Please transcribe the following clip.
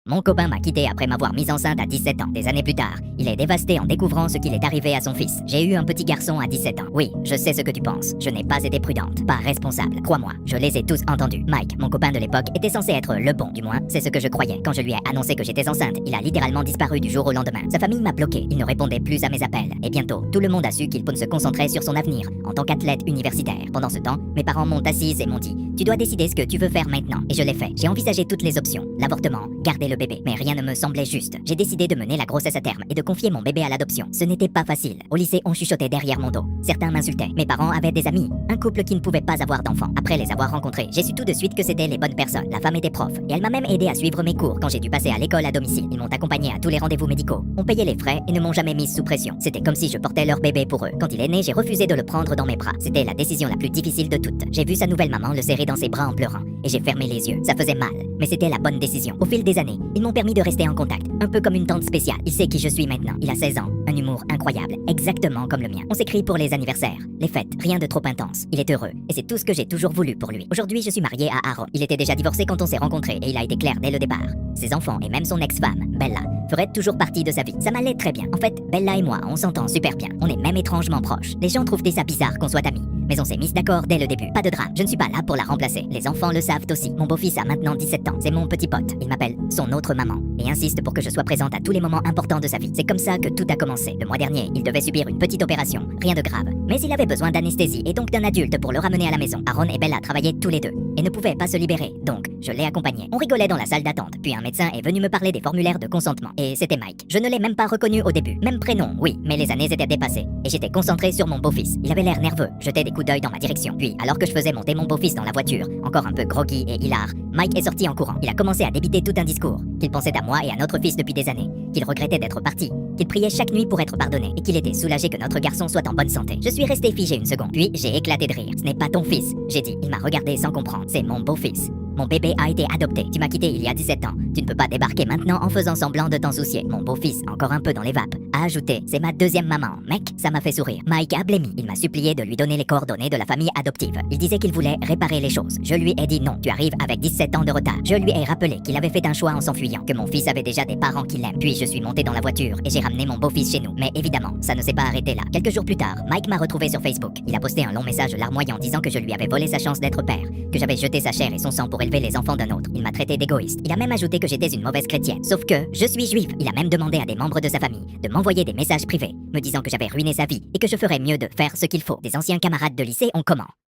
Mon copain m'a quitté après m'avoir mise enceinte à 17 ans. Des années plus tard, il est dévasté en découvrant ce qu'il est arrivé à son fils. J'ai eu un petit garçon à 17 ans. Oui, je sais ce que tu penses. Je n'ai pas été prudente, pas responsable. Crois-moi, je les ai tous entendus. Mike, mon copain de l'époque, était censé être le bon, du moins, c'est ce que je croyais. Quand je lui ai annoncé que j'étais enceinte, il a littéralement disparu du jour au lendemain. Sa famille m'a bloqué, il ne répondait plus à mes appels. Et bientôt, tout le monde a su qu'il peut se concentrer sur son avenir en tant qu'athlète universitaire. Pendant ce temps, mes parents m'ont assise et m'ont dit: tu dois décider ce que tu veux faire maintenant. Et je l'ai fait. J'ai envisagé toutes les options. L'avortement, garder le bébé, mais rien ne me semblait juste. J'ai décidé de mener la grossesse à terme et de confier mon bébé à l'adoption. Ce n'était pas facile. Au lycée, on chuchotait derrière mon dos. Certains m'insultaient. Mes parents avaient des amis. Un couple qui ne pouvait pas avoir d'enfants. Après les avoir rencontrés, j'ai su tout de suite que c'était les bonnes personnes. La femme était prof et elle m'a même aidé à suivre mes cours quand j'ai dû passer à l'école à domicile. Ils m'ont accompagné à tous les rendez-vous médicaux. On payait les frais et ne m'ont jamais mise sous pression. C'était comme si je portais leur bébé pour eux. Quand il est né, j'ai refusé de le prendre dans mes bras. C'était la décision la plus difficile de toutes. J'ai vu sa nouvelle maman le serrer dans ses bras en pleurant et j'ai fermé les yeux. Ça faisait mal, mais c'était la bonne décision. Au fil des années, ils m'ont permis de rester en contact, un peu comme une tante spéciale. Il sait qui je suis maintenant. Il a 16 ans, un humour incroyable, exactement comme le mien. On s'écrit pour les anniversaires, les fêtes, rien de trop intense. Il est heureux et c'est tout ce que j'ai toujours voulu pour lui. Aujourd'hui, je suis mariée à Aaron. Il était déjà divorcé quand on s'est rencontrés et il a été clair dès le départ. Ses enfants et même son ex-femme, Bella, feraient toujours partie de sa vie. Ça m'allait très bien. En fait, Bella et moi, on s'entend super bien. On est même étrangement proches. Les gens trouvent ça bizarre qu'on soit amis, mais on s'est mis d'accord dès le début. Pas de drame, je ne suis pas là pour la remplacer. Les enfants le savent aussi. Mon beau-fils a maintenant 17 ans. C'est mon petit pote. Il m'appelle son autre maman et insiste pour que je sois présente à tous les moments importants de sa vie. C'est comme ça que tout a commencé. Le mois dernier, il devait subir une petite opération. Rien de grave. Mais il avait besoin d'anesthésie et donc d'un adulte pour le ramener à la maison. Aaron et Bella travaillaient tous les deux et ne pouvaient pas se libérer. Donc, je l'ai accompagné. On rigolait dans la salle d'attente. Puis un médecin est venu me parler des formulaires de consentement. Et c'était Mike. Je ne l'ai même pas reconnu au début. Même prénom, oui, mais les années étaient dépassées. Et j'étais concentré sur mon beau-fils. Il avait l'air nerveux, jetait des coups d'œil dans ma direction. Puis, alors que je faisais monter mon beau-fils dans la voiture, encore un peu groggy et hilar, Mike est sorti en courant. Il a commencé à débiter tout un discours. Qu'il pensait à moi et à notre fils depuis des années. Qu'il regrettait d'être parti. Qu'il priait chaque nuit pour être pardonné. Et qu'il était soulagé que notre garçon soit en bonne santé. Je suis resté figé une seconde. Puis, j'ai éclaté de rire. Ce n'est pas ton fils, j'ai dit. Il m'a regardé sans comprendre. C'est mon beau-fils. Mon bébé a été adopté. Tu m'as quitté il y a 17 ans. Tu ne peux pas débarquer maintenant en faisant semblant de t'en soucier. Mon beau-fils, encore un peu dans les vapes, a ajouté: c'est ma deuxième maman. Mec, ça m'a fait sourire. Mike a blêmi. Il m'a supplié de lui donner les coordonnées de la famille adoptive. Il disait qu'il voulait réparer les choses. Je lui ai dit non, tu arrives avec 17 ans de retard. Je lui ai rappelé qu'il avait fait un choix en s'enfuyant, que mon fils avait déjà des parents qui l'aiment. Puis je suis monté dans la voiture et j'ai ramené mon beau-fils chez nous. Mais évidemment, ça ne s'est pas arrêté là. Quelques jours plus tard, Mike m'a retrouvé sur Facebook. Il a posté un long message larmoyant disant que je lui avais volé sa chance d'être père, que j'avais jeté sa chair et son sang pour élever les enfants d'un autre. Il m'a traité d'égoïste. Il a même ajouté que j'étais une mauvaise chrétienne. Sauf que je suis juive. Il a même demandé à des membres de sa famille de m'envoyer des messages privés, me disant que j'avais ruiné sa vie et que je ferais mieux de faire ce qu'il faut. Des anciens camarades de lycée ont comment